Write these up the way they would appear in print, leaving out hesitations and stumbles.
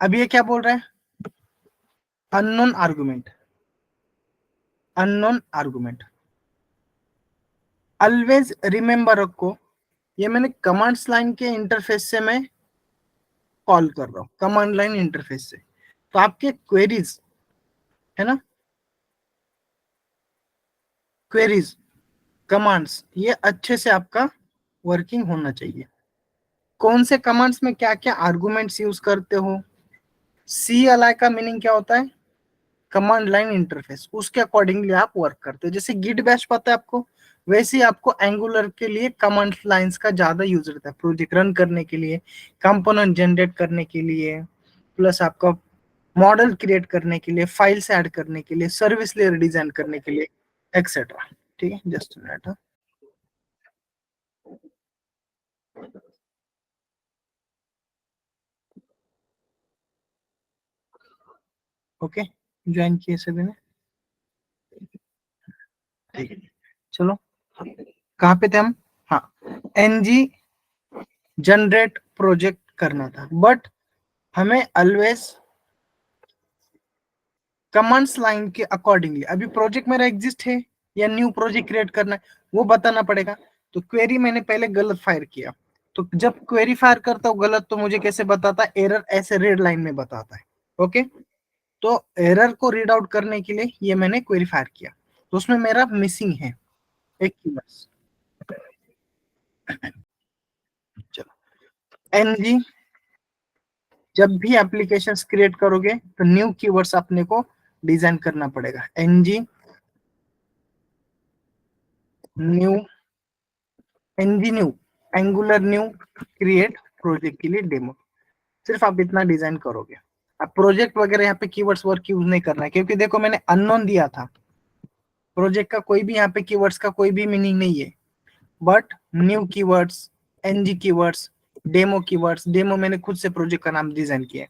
अब ये क्या बोल रहा है, unknown argument, unknown argument. Always remember रखो, ये मैंने कमांड्स लाइन के इंटरफेस से मैं कॉल कर रहा हूँ, कमांड लाइन इंटरफेस से। तो आपके क्वेरीज है ना, क्वेरीज, कमांड्स, ये अच्छे से आपका वर्किंग होना चाहिए। कौन से कमांड्स में क्या क्या आर्गुमेंट्स यूज करते हो, CLI का मीनिंग क्या होता है, कमांड लाइन इंटरफेस, उसके अकॉर्डिंगली आप वर्क करते हो। जैसे गिट बैश पता है आपको, वैसे ही आपको एंगुलर के लिए कमांड लाइंस का ज्यादा यूज रहता है, प्रोजेक्ट रन करने के लिए, कंपोनेंट जनरेट करने के लिए, प्लस आपका मॉडल क्रिएट करने के लिए, फाइल्स ऐड करने के लिए, सर्विस लेयर डिजाइन करने के लिए, एक्सेट्रा। ठीक है, जस्ट मिनट। ओके, ज्वाइन किए सभी ने, ठीक है। चलो, कहाँ पे थे हम, हाँ, एनजी जनरेट प्रोजेक्ट करना था, बट हमें ऑलवेज कमांड्स लाइन के अकॉर्डिंगली, अभी प्रोजेक्ट मेरा एग्जिस्ट है या न्यू प्रोजेक्ट क्रिएट करना है वो बताना पड़ेगा। तो क्वेरी मैंने पहले गलत फायर किया, तो जब क्वेरी फायर करता हूँ गलत, तो मुझे कैसे बताता है, एरर ऐसे रेड लाइन में बताता है। ओके, तो एरर को रीड आउट करने के लिए ये मैंने क्वेरी फायर किया, तो उसमें मेरा मिसिंग है एक कीवर्ड्स। चलो, एनजी, जब भी एप्लीकेशन क्रिएट करोगे तो न्यू कीवर्ड्स अपने को डिजाइन करना पड़ेगा। NG new, NG new, angular new create project के लिए डेमो, सिर्फ आप इतना डिजाइन करोगे। अब प्रोजेक्ट वगैरह यहाँ पे कीवर्ड्स वर्क यूज नहीं करना है, क्योंकि देखो मैंने अननोन दिया था, प्रोजेक्ट का कोई भी यहाँ पे कीवर्ड्स का कोई भी मीनिंग नहीं है, but new keywords, NG keywords, demo keywords, demo मैंने खुद से प्रोजेक्ट का नाम डिजाइन किया है।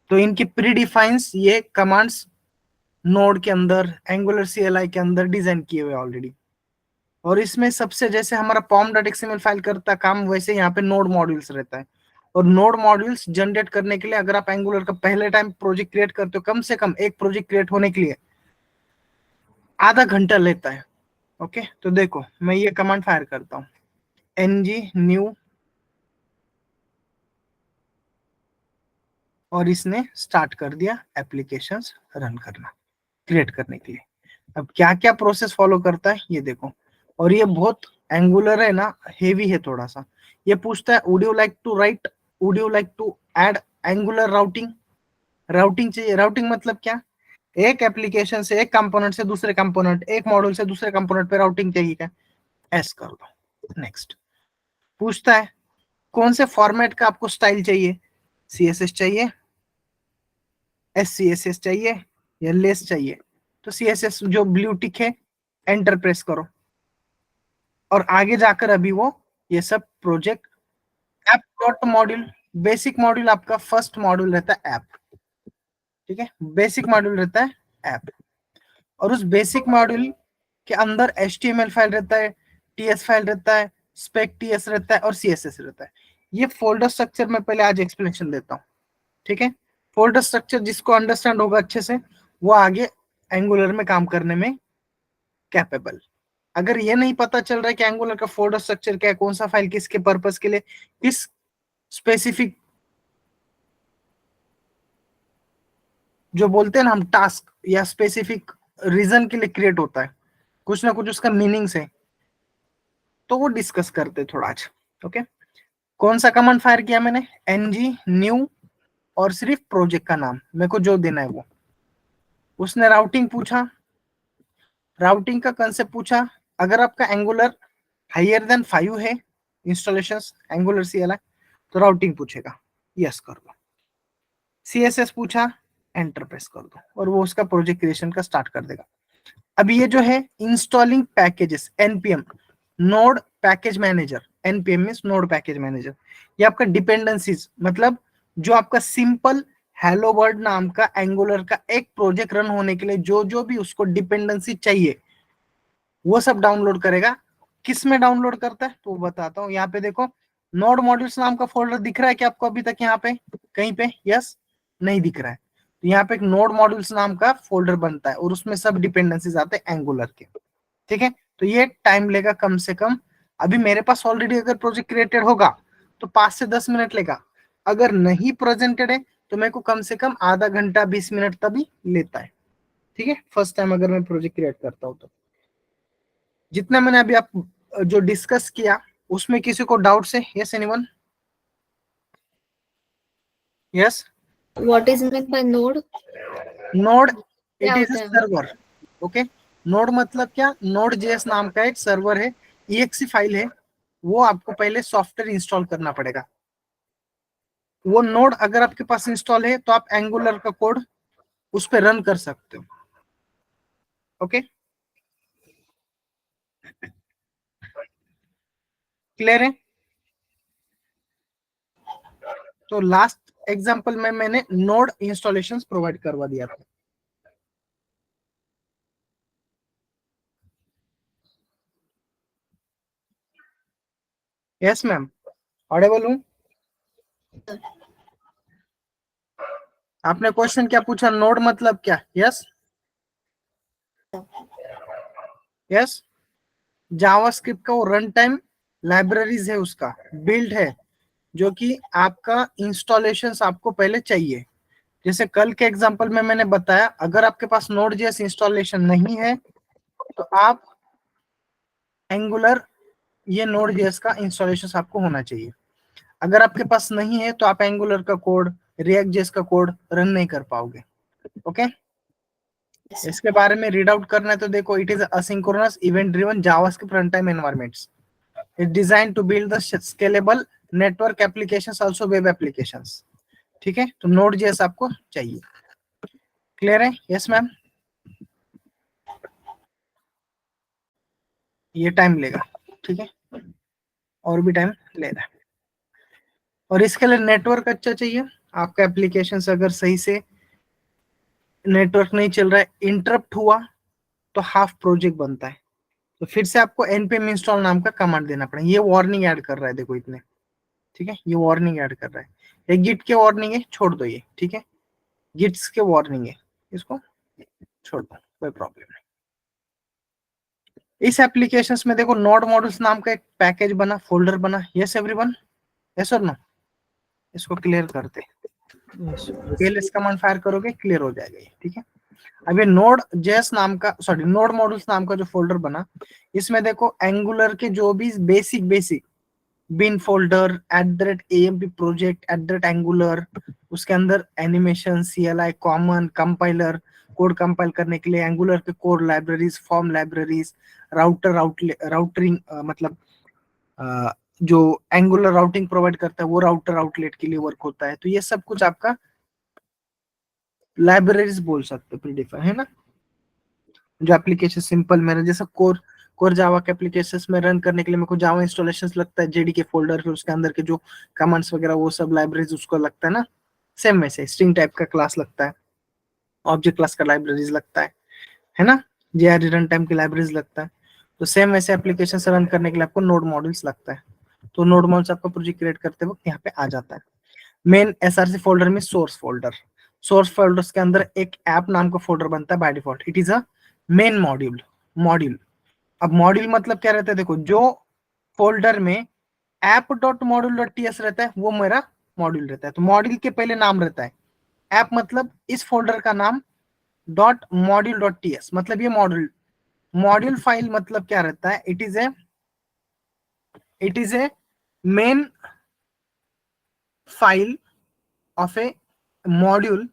तो इनकी प्री डिफाइंस ये कमांड्स नोड के अंदर, एंगुलर CLI के अंदर डिजाइन किए हुए ऑलरेडी। और इसमें सबसे, जैसे हमारा pom.xml फाइल करता काम, वैसे यहाँ पे नोड मॉड्यूल्स रहता है। और नोड मॉड्यूल्स जनरेट करने के लिए अगर आप एंगुलर का पहले टाइम प्रोजेक्ट क्रिएट करते हो, कम से कम एक प्रोजेक्ट क्रिएट होने के लिए आधा घंटा लेता है। ओके, तो देखो मैं ये कमांड फायर करता हूँ, एनजी न्यू, और इसने स्टार्ट कर दिया एप्लीकेशंस रन करना, क्रिएट करने के लिए। अब क्या क्या प्रोसेस फॉलो करता है ये देखो, और ये बहुत एंगुलर है ना, हेवी है थोड़ा सा। ये पूछता है would you like to write, would you like to add angular routing, routing चाहिए। राउटिंग मतलब क्या, एक एप्लीकेशन से एक कंपोनेंट से दूसरे कंपोनेंट, एक मॉड्यूल से दूसरे कंपोनेंट पे राउटिंग चाहिए क्या, एस कर दो, नेक्स्ट। पूछता है कौन से फॉर्मेट का आपको स्टाइल चाहिए, CSS चाहिए, SCSS चाहिए, या लेस चाहिए। तो CSS जो ब्लू टिक है, एंटर प्रेस करो, और आगे जाकर अभी वो ये सब project, app dot module, basic module आपका फर्स्ट मॉड्यूल रहता है ऐप, ठीक है, बेसिक मॉड्यूल रहता है ऐप। और उस बेसिक मॉड्यूल के अंदर HTML फाइल रहता है, TS फाइल रहता है, स्पेक TS रहता है, और CSS रहता है। ये फोल्डर स्ट्रक्चर में पहले आज एक्सप्लेनेशन देता हूँ, ठीक है। फोल्डर स्ट्रक्चर जिसको अंडरस्टैंड होगा अच्छे से, वो आगे एंगुलर में काम करने में कैपेबल। अगर ये नहीं पता चल रहा है कि एंगुलर का फोल्डर स्ट्रक्चर क्या है, कौन सा फाइल किसके पर्पस के लिए, किस स्पेसिफिक, जो बोलते हैं ना हम टास्क या स्पेसिफिक रीजन के लिए क्रिएट होता है, कुछ ना कुछ उसका मीनिंग्स है, तो वो डिस्कस करते हैं थोड़ा आज। ओके, कौन सा कमांड फायर किया मैंने, एनजी न्यू, और सिर्फ प्रोजेक्ट का नाम मेरे को जो देना है वो। उसने राउटिंग पूछा, राउटिंग का कंसेप्ट पूछा, अगर आपका एंगुलर हायर देन 5 है इंस्टॉलेशन एंगुलर CLI, तो राउटिंग पूछेगा, यस कर दो। CSS पूछा, एंटर प्रेस कर दो, और वो उसका प्रोजेक्ट क्रिएशन का स्टार्ट कर देगा। अभी ये जो है installing packages, NPM, node package manager, NPM means node package manager. ये आपका डिपेंडेंसीज, मतलब जो आपका सिंपल हेलो वर्ल्ड नाम का एंगुलर का एक प्रोजेक्ट रन होने के लिए जो जो भी उसको डिपेंडेंसी चाहिए, वो सब डाउनलोड करेगा। किस में डाउनलोड करता है तो बताता हूँ। यहाँ पे देखो, नोड मॉड्यूल्स नाम का फोल्डर दिख रहा है क्या आपको अभी तक, यहाँ पे कहीं पे, यस, नहीं दिख रहा है, तो यहाँ पे एक नोड मॉड्यूल्स नाम का फोल्डर बनता है और उसमें सब डिपेंडेंसीज आते हैं एंगुलर के, ठीक है। तो ये टाइम लेगा कम से कम, अभी मेरे पास ऑलरेडी अगर प्रोजेक्ट क्रिएटेड होगा तो 5 से 10 मिनट लेगा, अगर नहीं प्रेजेंटेड है तो मेरे को कम से कम आधा घंटा 20 मिनट तभी लेता है, ठीक है, फर्स्ट टाइम अगर मैं प्रोजेक्ट क्रिएट करता हूँ तो। जितना मैंने अभी आप जो डिस्कस किया उसमें किसी को डाउट है? Yes anyone? Yes. What is meant by node? Node क्या इट इज होता है वो? Server, okay. नोड मतलब क्या, नोड जेएस नाम का एक सर्वर है, EXE फाइल है, वो आपको पहले सॉफ्टवेयर इंस्टॉल करना पड़ेगा। वो नोड अगर आपके पास इंस्टॉल है तो आप एंगुलर का कोड उस पर रन कर सकते हो, ओके। क्लियर है? तो लास्ट एग्जांपल में मैंने नोड इंस्टॉलेशन प्रोवाइड करवा दिया था। यस मैम, ऑडिबल हूँ? आपने क्वेश्चन क्या पूछा, नोड मतलब क्या? Yes yes. जावास्क्रिप्ट का वो रन टाइम लाइब्रेरीज है, उसका बिल्ड है, जो कि आपका इंस्टॉलेशंस आपको पहले चाहिए। जैसे कल के एग्जांपल में मैंने बताया, अगर आपके पास नोड जेएस इंस्टॉलेशन नहीं है तो आप एंगुलर, ये नोड जेएस का इंस्टॉलेशन आपको होना चाहिए। अगर आपके पास नहीं है तो आप एंगुलर का कोड, रिएक्ट जेएस का कोड रन नहीं कर पाओगे, ओके। इसके बारे में रीड आउट करना है तो देखो, it is asynchronous event driven JavaScript run time environments, it design to build the scalable network applications, also web applications, ठीक है। तो नोड जेएस आपको चाहिए, क्लियर है? Yes ma'am. ये टाइम लेगा, ठीक है, और भी टाइम लेगा, और इसके लिए नेटवर्क अच्छा चाहिए। आपका एप्लीकेशन अगर सही से नेटवर्क नहीं चल रहा है, इंटरप्ट हुआ तो हाफ प्रोजेक्ट बनता है, तो फिर से आपको npm install नाम का कमांड देना पड़ेगा। ये वार्निंग ऐड कर रहा है, देखो इतने, ठीक है, ये वार्निंग ऐड कर रहा है, ये गिट के वार्निंग है, छोड़ दो ये, ठीक है, गिट्स के वार्निंग है, इसको छोड़ दो, कोई प्रॉब्लम नहीं। इस एप्लीकेशंस में देखो नोड मॉड्यूल्स नाम का एक पैकेज बना, फोल्डर बना। Yes everyone? यस और नो? इसको क्लियर करते, पहले इसका कमांड फायर करोगे क्लियर हो जाएगा ये, ठीक है। अब ये नोड जेएस नाम का, सॉरी, नोड मॉड्यूल्स नाम का जो फोल्डर बना, इसमें देखो एंगुलर के जो भी basic basic bin folder, @amp project, @angular, उसके अंदर animation, CLI, common, compiler, code compile करने के लिए एंगुलर के code libraries, form libraries, routing, मतलब जो एंगुलर राउटिंग प्रोवाइड करता है वो राउटर आउटलेट के लिए वर्क होता है। तो ये सब कुछ आपका लाइब्रेरीज बोल सकते हो, प्रीडिफाइन है ना। जो एप्लीकेशन सिंपल, मेरे जैसा कोर कोर जावा के एप्लीकेशन में रन करने के लिए मेरे को जावा इंस्टॉलेशन लगता है, जेडीके फोल्डर, फिर उसके अंदर के जो कमांड्स वगैरह वो सब लाइब्रेरीज उसको लगता है ना। सेम वैसे स्ट्रिंग टाइप का क्लास लगता है, ऑब्जेक्ट क्लास का लाइब्रेरीज लगता है ना, जेआरडी रन टाइम की लाइब्रेरीज लगता है। तो सेम वैसे एप्लीकेशन रन करने के लिए आपको नोड मॉड्यूल्स लगता है। तो नोड मॉड्यूल्स आपका प्रोजेक्ट क्रिएट करते वक्त यहाँ पे आ जाता है। मेन एसआरसी फोल्डर में सोर्स फोल्डर, सोर्स फोल्डर्स के अंदर एक ऐप नाम का फोल्डर बनता है by default, it is a main module. Module, अब मॉड्यूल मतलब क्या रहता है, देखो जो फोल्डर में app.module.ts रहता है वो मेरा मॉड्यूल रहता है। तो मॉड्यूल के पहले नाम रहता है ऐप, मतलब इस फोल्डर का नाम .module.ts, मतलब ये मॉड्यूल। मॉड्यूल फाइल मतलब क्या रहता है, it is A main file of A module,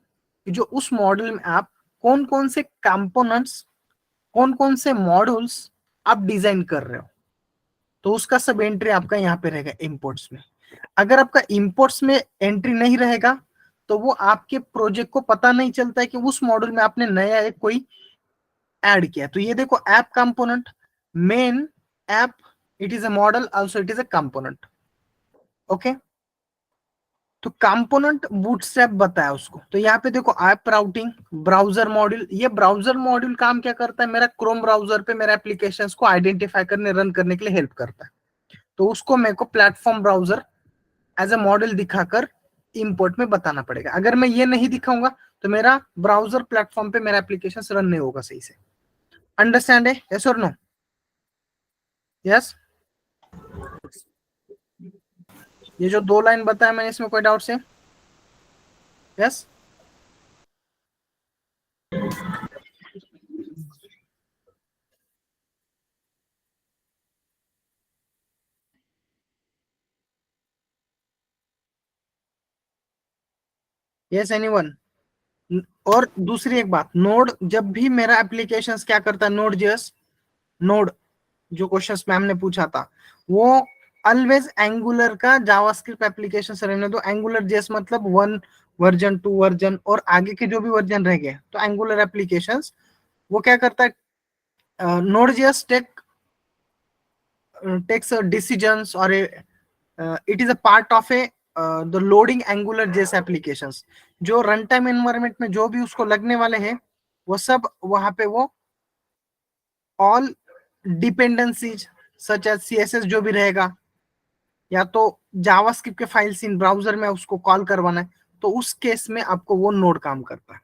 जो उस मॉड्यूल में आप कौन कौन से कंपोनेंट्स, कौन कौन से मॉड्यूल्स आप डिजाइन कर रहे हो, तो उसका सब एंट्री आपका यहाँ पे रहेगा इंपोर्ट्स में। अगर आपका इंपोर्ट्स में एंट्री नहीं रहेगा तो वो आपके प्रोजेक्ट को पता नहीं चलता है कि उस मॉड्यूल में आपने नया एक कोई ऐड किया। तो ये देखो app component, main app, it is a model, also it is a component, okay. तो कंपोनेंट बूटस्ट्रैप बताया उसको। तो यहाँ पे देखो ऐप राउटिंग, ब्राउजर मॉड्यूल, ये ब्राउजर मॉड्यूल काम क्या करता है, मेरा क्रोम ब्राउजर पे मेरे एप्लीकेशंस को आइडेंटिफाई करने, रन करने के लिए हेल्प करता है। तो उसको मेरे को platform browser as a model दिखाकर इंपोर्ट में बताना पड़ेगा। अगर मैं ये नहीं दिखाऊंगा तो मेरा ब्राउजर प्लेटफॉर्म पे मेरा एप्लीकेशन रन नहीं होगा सही से। अंडरस्टैंड है? यस और नो? यस। ये जो 2 लाइन बताया मैंने, इसमें कोई डाउट है? यस। Yes anyone? और दूसरी एक बात, नोड जब भी मेरा एप्लीकेशन क्या करता है, नोड जेएस, नोड जो क्वेश्चंस मैम ने पूछा था, वो ऑलवेज एंगुलर का जावास्क्रिप्ट एप्लीकेशन से रहने दो। एंगुलर जेएस मतलब 1 वर्जन 2 वर्जन और आगे के जो भी वर्जन रह गए, तो एंगुलर एप्लीकेशंस वो क्या करता है, node JS takes decisions or it is a part of the loading angular js applications। जो रन टाइम एनवायरनमेंट में जो भी उसको लगने वाले हैं, वो सब वहां पे वो all dependencies such as CSS जो भी रहेगा, या तो जावास्क्रिप्ट के फाइल्स इन ब्राउजर में उसको कॉल करवाना है, तो उस केस में आपको वो नोड काम करता है।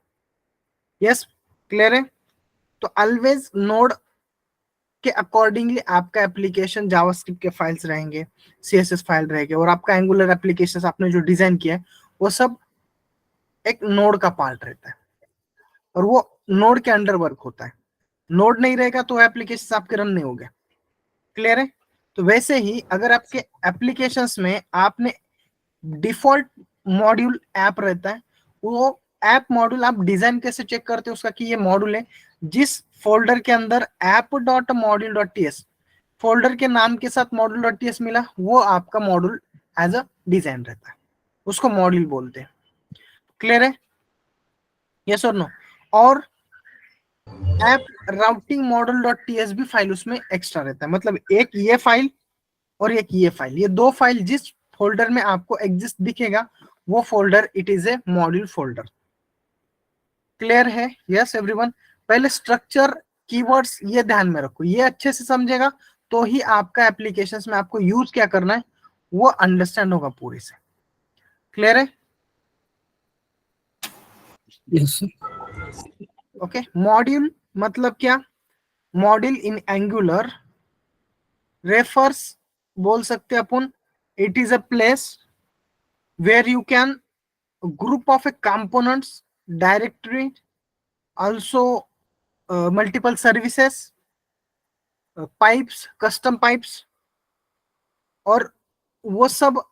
यस, क्लियर है? तो ऑलवेज नोड के अकॉर्डिंगली आपका एप्लीकेशन जावास्क्रिप्ट के फाइल्स रहेंगे, सीएसएस फाइल रहेंगे, और आपका एंगुलर एप्लीकेशन आपने जो डिजाइन किया है वो सब एक नोड का पार्ट रहता है, और वो नोड के अंडर वर्क होता है। नोड नहीं रहेगा तो एप्लीकेशन आपके रन नहीं होंगे। क्लियर है? तो वैसे ही अगर आपके एप्लीकेशंस में आपने डिफॉल्ट मॉड्यूल ऐप रहता है, वो ऐप मॉड्यूल आप डिजाइन कैसे चेक करते हो उसका, कि ये मॉड्यूल है जिस फोल्डर के अंदर app.module.ts फोल्डर के नाम के साथ module.ts मिला, वो आपका मॉड्यूल एज अ डिजाइन रहता है, उसको मॉड्यूल बोलते हैं। क्लियर है? यस और नो? और ऐप राउटिंग मॉडल.ts भी फाइल उसमें एक्स्ट्रा रहता है, मतलब एक ये फाइल और एक ये फाइल, ये 2 फाइल जिस फोल्डर में आपको एग्जिस्ट दिखेगा, वो folder it is a module folder. Clear है? Yes everyone? पहले स्ट्रक्चर, कीवर्ड्स ये ध्यान में रखो, ये अच्छे से समझेगा तो ही आपका एप्लीकेशंस में आपको यूज क्या करना है वो अंडरस्टैंड होगा पूरी से। क्लियर है? Yes sir. ओके, मॉड्यूल मतलब क्या? मॉड्यूल इन एंगुलर रेफर्स बोल सकते अपन, it is a place where you can group of a components, directory, also multiple services, pipes, custom pipes, और वो सब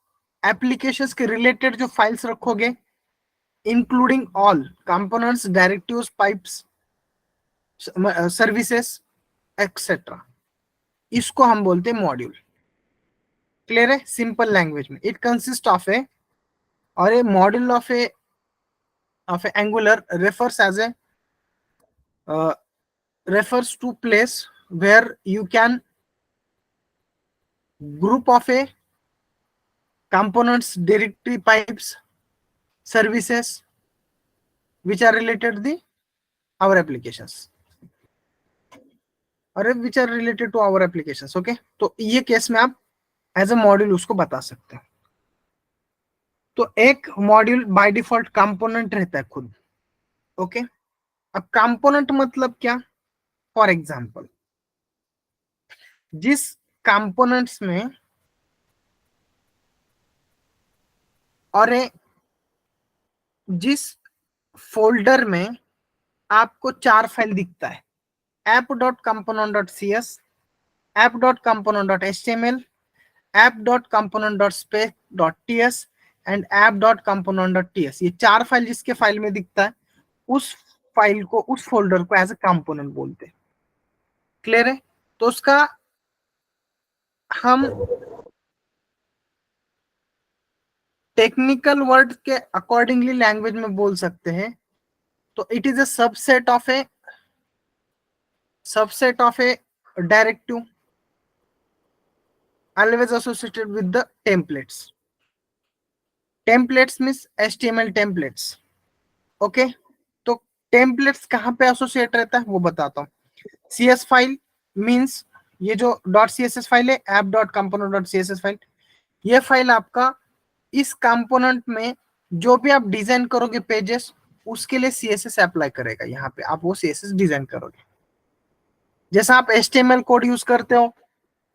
एप्लीकेशंस के रिलेटेड जो फाइल्स रखोगे, including all components, directives, pipes, services etcetera, इसको हम बोलते हैं मॉड्यूल। क्लियर है? सिंपल लैंग्वेज में इट कंसिस्ट ऑफ ए, और a module of a Angular refers as a refers to place where you can group of a components, directory, pipes, services which are related to the our applications, और which are related to our applications। Okay, तो ये case में आप as a module उसको बता सकते हैं। तो एक मॉड्यूल बाय डिफॉल्ट कंपोनेंट रहता है खुद। ओके, अब कंपोनेंट मतलब क्या? फॉर एग्जांपल, जिस कंपोनेंट्स में और जिस फोल्डर में आपको 4 फाइल दिखता है, app.component.cs, app.component.html, app.component.spec.ts and app.component.ts, ये 4 फाइल जिसके फाइल में दिखता है, उस फाइल को, उस फोल्डर को एज ए कंपोनेंट बोलते हैं। क्लियर है? तो उसका हम टेक्निकल वर्ड के अकॉर्डिंगली लैंग्वेज में बोल सकते हैं, तो it is a subset of A directive always associated with the templates. Templates means HTML templates. Okay, तो टेम्पलेट्स कहां पे एसोसिएट रहता है वो बताता हूँ। CS फाइल मींस ये जो .css फाइल है, app.component.css फाइल, ये फाइल आपका इस कंपोनेंट में जो भी आप डिजाइन करोगे पेजेस, उसके लिए सीएसएस अप्लाई करेगा। यहाँ पे आप वो सीएसएस डिजाइन करोगे। जैसा आप एचटीएमएल कोड यूज करते हो,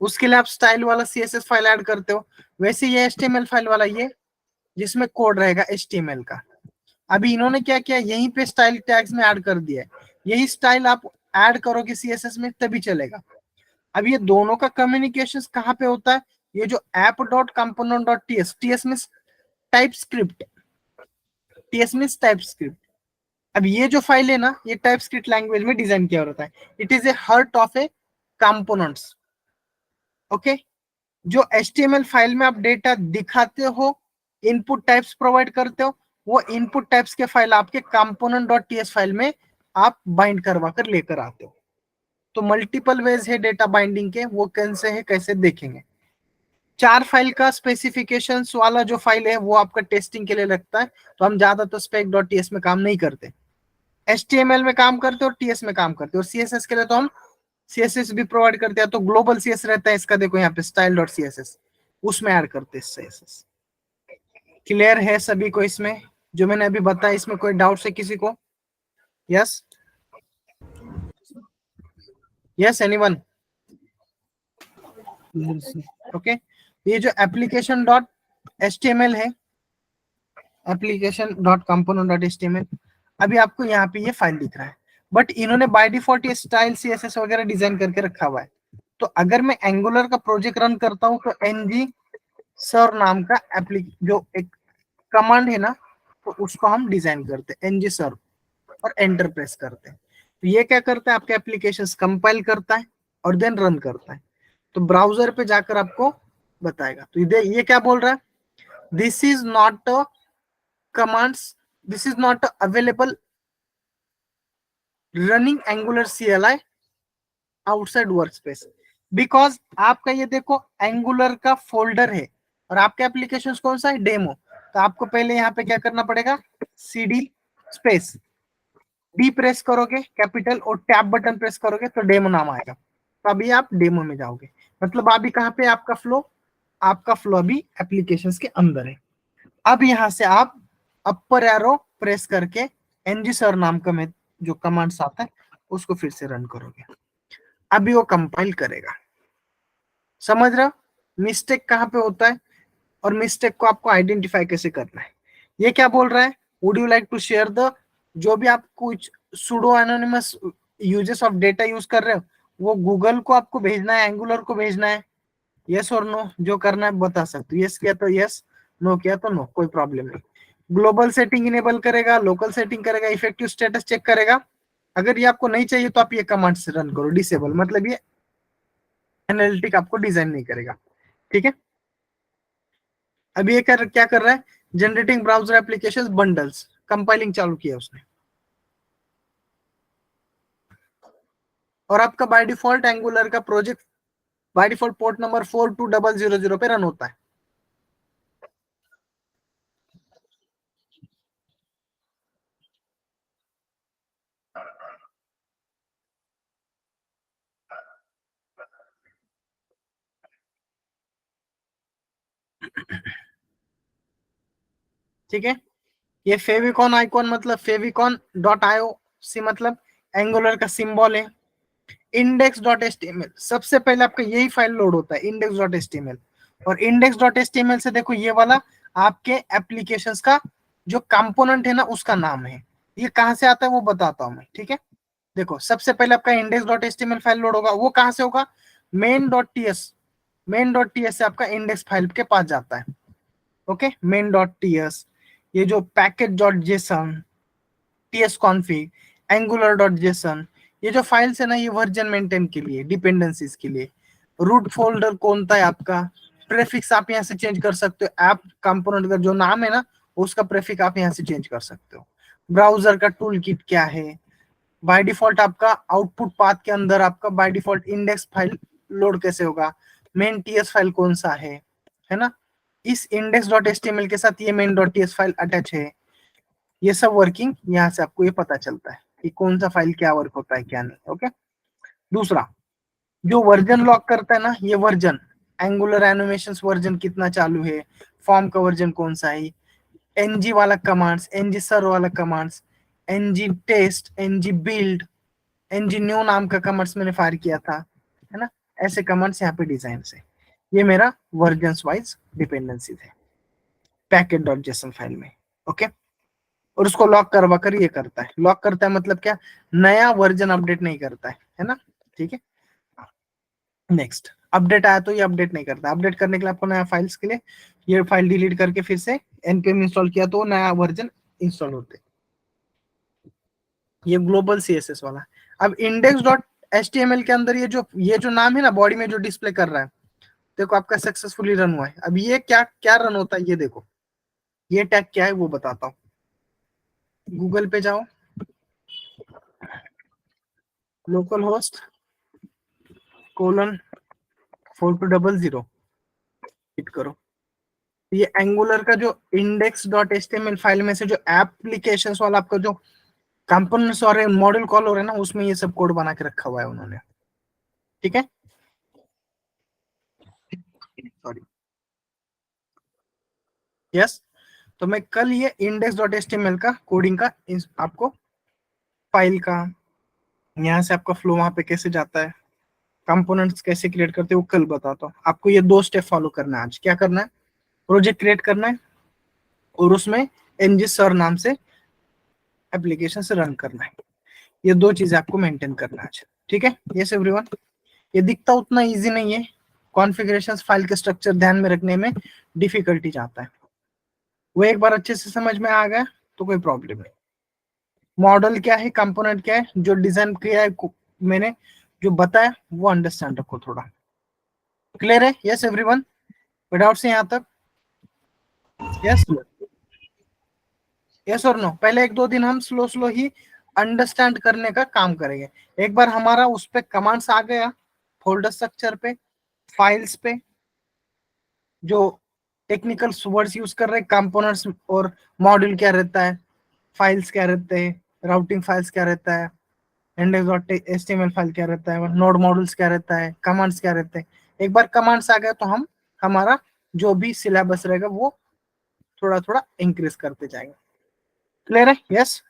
उसके लिए आप स्टाइल वाला सीएसएस फाइल ऐड करते हो, वैसे ये एचटीएमएल फाइल वाला ये जिसमें कोड रहेगा एचटीएमएल का। अभी इन्होंने क्या किया, यहीं पे स्टाइल टैग्स में ऐड कर दिया है। यही स्टाइल आप ऐड करोगे सीएसएस में तभी चलेगा। अब ये दोनों का कम्युनिकेशन कहाँ पे होता है, ये जो app dot component dot TS, TS means type script, TS means type script. अब ये जो फाइल है ना, ये टाइप स्क्रिप्ट लैंग्वेज में डिजाइन किया होता है। It is a heart of a components. Okay, जो एचटीएमएल फाइल में आप डेटा दिखाते हो, इनपुट टाइप्स प्रोवाइड करते हो, वो इनपुट टाइप्स के फाइल आपके कंपोनेंट डॉट टीएस फाइल में आप बाइंड करवा कर लेकर आते हो। तो मल्टीपल वेज है डेटा बाइंडिंग के, वो कैसे है कैसे देखेंगे। 4 फाइल का स्पेसिफिकेशन वाला जो फाइल है वो आपका टेस्टिंग के लिए लगता है, तो हम ज्यादा तो स्पेक डॉट टीएस में काम नहीं करते, एचटीएमएल में काम करते और टीएस में काम करते। और सीएसएस के लिए तो हम सीएसएस भी प्रोवाइड करते हैं, तो ग्लोबल सीएस रहता है इसका, देखो यहाँ पे स्टाइल डॉट सीएसएस, उसमें ऐड करते हैं सीएसएस। क्लियर है सभी को इसमें जो मैंने अभी बताया? इसमें कोई डाउट है किसी को? Yes yes anyone? ओके, ये जो एप्लीकेशन डॉट एचटीएमएल है, application dot component dot HTML, अभी आपको यहाँ पे ये फाइल दिख रहा है, बट इन्होंने बाय डिफॉल्ट ये स्टाइल सीएसएस वगैरह डिजाइन करके रखा हुआ है। तो अगर मैं एंगुलर का प्रोजेक्ट रन करता हूँ तो एनजी सर नाम का जो एक कमांड है ना, तो उसको हम डिजाइन करते हैं एनजी सर और एंटर प्रेस करते हैं। तो ये क्या करता है, आपके एप्लीकेशन कंपाइल करता है और देन रन करता है। तो ब्राउजर पे जाकर आपको बताएगा। तो ये क्या बोल रहा है, this is not a commands, this is not available running angular CLI outside workspace, because आपका ये देखो एंगुलर का फोल्डर है और आपका एप्लीकेशन कौन सा है, डेमो। तो आपको पहले यहाँ पे क्या करना पड़ेगा, CD स्पेस डी प्रेस करोगे कैपिटल और टैब बटन प्रेस करोगे तो डेमो नाम आएगा। तो अभी आप डेमो में जाओगे, मतलब अभी कहाँ पे आपका फ्लो अभी एप्लीकेशंस के अंदर है। अब यहाँ से आप अपर एरो प्रेस करके एनजी सर नाम का में जो कमांड्स आता है उसको फिर से रन करोगे, अभी वो कंपाइल करेगा। समझ रहे हो मिस्टेक कहाँ पे होता है और मिस्टेक को आपको आइडेंटिफाई कैसे करना है। ये क्या बोल रहा है, would you like to share the, जो भी आप कुछ pseudo anonymous uses of data use कर रहे हो वो गूगल को आपको भेजना है, एंगुलर को भेजना है, यस और नो, जो करना है बता सकते हो। यस किया तो यस, नो किया तो नो, कोई प्रॉब्लम नहीं। ग्लोबल सेटिंग इनेबल करेगा, लोकल सेटिंग करेगा, इफेक्टिव स्टेटस चेक करेगा। अगर ये आपको नहीं चाहिए तो आप ये कमांड से रन करो, डिसेबल, मतलब ये एनालिटिक आपको डिजाइन नहीं करेगा। ठीक है, अभी ये क्या कर रहा है, generating browser application bundles, compiling चालू किया उसने। और आपका बाय डिफॉल्ट एंगुलर का project by default port number 42000 पे रन होता है। ठीक है, ये फेविकॉन आइकॉन मतलब फेविकॉन डॉट आईओ सी मतलब एंगुलर का सिंबल है। इंडेक्स डॉट एचटीएमएल, सबसे पहले आपका यही फाइल लोड होता है, इंडेक्स डॉट एचटीएमएल। और इंडेक्स डॉट एचटीएमएल से देखो ये वाला आपके एप्लीकेशंस का जो कंपोनेंट है ना उसका नाम है। ये कहां से आता है वो बताता हूं मैं, ठीक है। देखो सबसे पहले आपका index dot HTML file load होगा, वो कहां से होगा, main dot TS, main dot TS से आपका इंडेक्स फाइल के पास जाता है। ओके, मेन डॉट टीएस, ये जो package dot JSON, TS config, Angular dot JSON, ये जो फाइल्स है ना ये वर्जन मेंटेन के लिए, डिपेंडेंसीज के लिए। रूट फोल्डर कौन सा है आपका, प्रेफिक्स आप यहाँ से चेंज कर सकते हो, ऐप कंपोनेंट का जो नाम है ना उसका प्रेफिक्स आप यहाँ से चेंज कर सकते हो। ब्राउजर का टूल किट क्या है, बाय डिफॉल्ट आपका आउटपुट पाथ के अंदर आपका by default index file load कैसे होगा, मेन टीएस फाइल कौन सा है ना, इस इंडेक्स डॉट एचटीएमएल के साथ ये main dot TS file attach है। ये सब वर्किंग यहाँ से आपको ये पता चलता है कि कौन सा फाइल क्या वर्क होता है क्या नहीं। ओके, दूसरा जो वर्जन लॉक करता है ना, ये वर्जन एंगुलर एनिमेशन वर्जन कितना चालू है, फॉर्म का वर्जन कौन सा है, ng वाला कमांड्स, ng सर वाला commands, ng test, ng build, ng new नाम का कमांड्स मैंने फायर किया था, है ना। ऐसे कमांड्स यहाँ पे डिजाइन से, ये मेरा वर्जन्स वाइज डिपेंडेंसी है पैकेट डॉट जेसन फाइल में, ओके। और उसको लॉक करवा कर ये करता है, लॉक करता है मतलब क्या, नया वर्जन अपडेट नहीं करता है ना, ठीक है। नेक्स्ट, अपडेट आया तो ये अपडेट नहीं करता, अपडेट करने के लिए आपको नया फाइल्स के लिए ये फाइल डिलीट करके फिर से npm इंस्टॉल किया तो नया वर्जन इंस्टॉल होते। ये ग्लोबल सीएसएस वाला। अब इंडेक्स डॉट एचटीएमएल के अंदर ये जो नाम है ना बॉडी में जो डिस्प्ले कर रहा है, देखो आपका सक्सेसफुली रन हुआ है। अब ये क्या क्या रन होता है ये देखो, ये टैग क्या है वो बताता हूँ। गूगल पे जाओ, लोकल होस्ट :4200 हिट करो। ये एंगुलर का जो index.html फाइल में से जो एप्लीकेशंस वाला आपका जो कंपोनेंट्स और मॉड्यूल कॉल हो रहे हैं ना, उसमें ये सब कोड बना के रखा हुआ है उन्होंने, ठीक है। Sorry, yes. तो मैं कल ये index.html का कोडिंग का आपको फाइल का, यहाँ से आपका फ्लो वहां पे कैसे जाता है, कंपोनेंट्स कैसे क्रिएट करते हैं वो कल बताता हूँ आपको। ये 2 स्टेप फॉलो करना है आज। क्या करना है, प्रोजेक्ट क्रिएट करना है और उसमें ng सर नाम से एप्लीकेशन से रन करना है। ये 2 चीजें आपको मेंटेन करना है आज, ठीक है। यस एवरीवन, ये दिखता उतना इजी नहीं है, कॉन्फ़िगरेशंस फाइल के स्ट्रक्चर ध्यान में रखने में डिफिकल्टी जाता है। वो एक बार अच्छे से समझ में आ गया तो कोई प्रॉब्लम नहीं। मॉडल क्या है, कंपोनेंट क्या है, जो डिजाइन किया है मैंने, जो बताया वो अंडरस्टैंड रखो थोड़ा। क्लियर है? यस एवरीवन, विदाउट से यहाँ तक? यस, यस और नो? पहले 1-2 दिन हम स्लो स्लो ही अंडरस्टैंड करने का काम करेंगे। एक बार हमारा उस पे कमांड्स आ गया, फोल्डर स्ट्रक्चर पे, फाइल्स पे, जो टेक्निकल वर्ड्स यूज कर रहे हैं, कंपोनेंट्स और मॉड्यूल क्या रहता है, फाइल्स क्या रहते हैं, राउटिंग फाइल्स क्या रहता है, index.html फाइल क्या रहता है, नोड मॉड्यूल्स क्या रहता है, कमांड्स क्या रहते हैं। एक बार कमांड्स आ गया तो हम हमारा जो भी सिलेबस रहेगा वो थोड़ा थोड़ा इंक्रीज करते जाएंगे। क्लियर है? यस।